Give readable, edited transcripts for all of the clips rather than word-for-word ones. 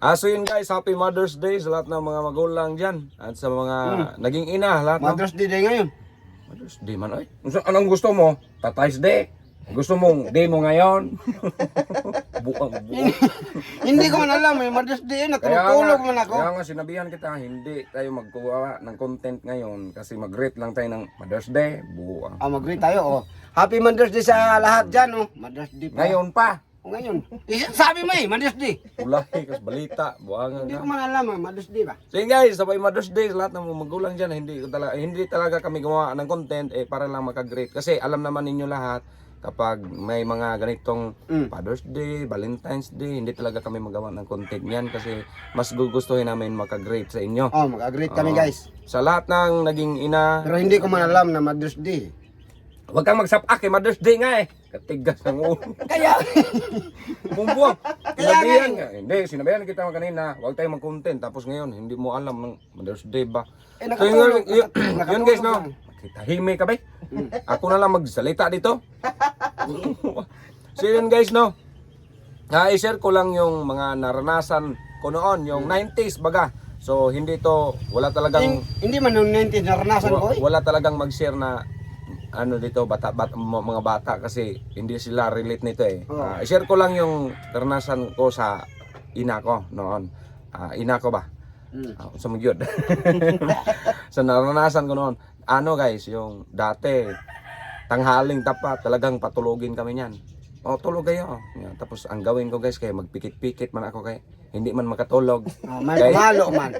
So yun guys, happy Mother's Day sa lahat ng mga magulang dyan. At sa mga naging ina, lahat Mother's Day din ngayon. Mother's Day man ay. Anong gusto mo? Tatay's Day? Gusto mong day mo ngayon? buang. Hindi ko man alam eh, Mother's Day, natutulog man ako. Kaya nga sinabihan kita, hindi tayo magkuha ng content ngayon kasi mag-rate lang tayo ng Mother's Day. Buang. Mag-greet tayo, oh. Happy Mother's Day sa lahat dyan, oh. Mother's Day pa. Ngayon pa. Ngayon. Sabi mo eh, Mother's Day. Ulay, kas balita. Buang Hindi nga. ko man alam, Mother's Day ba? So yun guys, sabay Mother's Day sa lahat ng mga magulang dyan. Hindi talaga kami gumawa ng content para lang makagrate. Kasi alam naman ninyo lahat, kapag may mga ganitong Father's Day, Valentine's Day, hindi talaga kami magawa ng content yan kasi mas gugustuhin namin makagrate sa inyo. Mag-greet kami guys. Sa lahat ng naging ina, Pero hindi ko man alam na Mother's Day. huwag kang magsapak eh, Mother's Day nga eh. Katigas ng ulo. Kaya, Bumbuang. Kaya Sinabihan nga. Hindi, sinabihan kita kanina, huwag tayong mag-content. Tapos ngayon, hindi mo alam ng Mother's Day ba. So nakatulog. yun guys no, tahimik ka ba? Ako na lang magsalita dito. So yun guys no, i-share ko lang yung mga naranasan ko noon, yung 90s baga. So hindi to, wala talagang Hindi man nung 90 naranasan ko eh. wala talagang mag-share na ano dito mga bata kasi hindi sila relate nito eh. I-share ko lang yung naranasan ko sa ina ko noon. Ina ko ba? Sa magyod. Sa naranasan ko noon. Ano guys, yung dati tanghaling tapat, talagang patulogin kami niyan. Tulog kayo. Yan. Tapos ang gawin ko guys, kaya magpikit-pikit man ako kay hindi man makatulog. May palo man.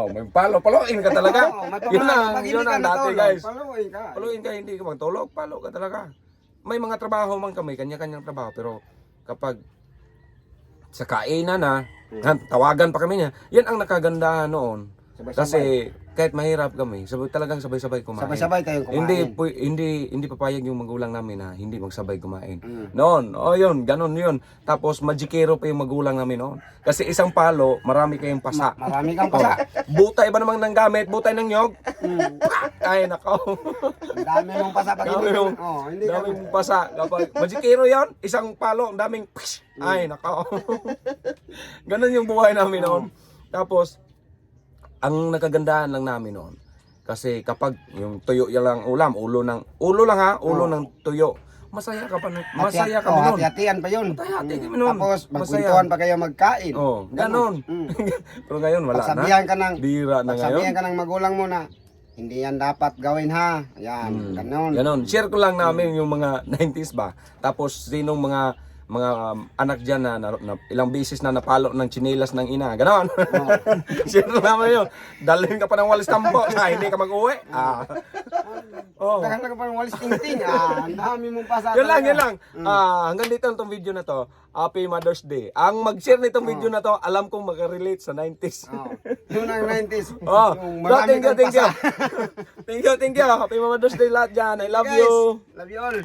May palo-paloin ka talaga. Yun ang dati guys. Paluin ka. Paluin ka, hindi ka magtulog, palo ka talaga. May mga trabaho man kami, kanya-kanyang trabaho, pero kapag sa kainan na, tawagan pa kami niya, yan ang nakagandahan noon. Kasi kahit mahirap kami, talagang sabay-sabay kumain. Sabay-sabay tayong kumain. Hindi papayag yung magulang namin na hindi magsabay kumain. Noon, yun, ganun yun. Tapos magikero pa yung magulang namin noon. Kasi isang palo, marami kayong pasa. Marami kang pasa. Butay ba namang ng gamit? Butay ng nyog? Ay, nakaw. Dami mong pasa pag hindi Dami hindi ka. daming pasa. Kapag magikero yun, isang palo, ang daming ay, nakaw. Ganun yung buhay namin noon. Tapos, ang nakagandahan lang namin noon kasi kapag yung tuyo yan lang ulam, ulo ng tuyo, masaya ka pa masaya kami noon. Hati-hatian pa yun. Hati kami noon. Tapos magkwentuhan pa kayo magkain. Ganon. Pero ngayon wala na. Bira na ngayon. Pagsabihan ka ng magulang mo na hindi yan dapat gawin ha. Yan, ganon. Ganon. Share ko lang namin yung mga 90s ba. Tapos sinong mga anak dyan na ilang beses na napalo ng tsinelas ng ina. Ganon. Share naman yun. Dalhin ka pa ng walis tampo. Hindi ka mag-uwi. Tagal ka pa ng walis tingting. Ang dami mong pasa. Yun lang. Hanggang dito itong video na to. Happy Mother's Day. Ang mag-share nitong video na to, alam kong mag-relate sa 90s. Yun ang 90s. Thank you. Thank you. Happy Mother's Day lahat dyan. I love you. Love you all.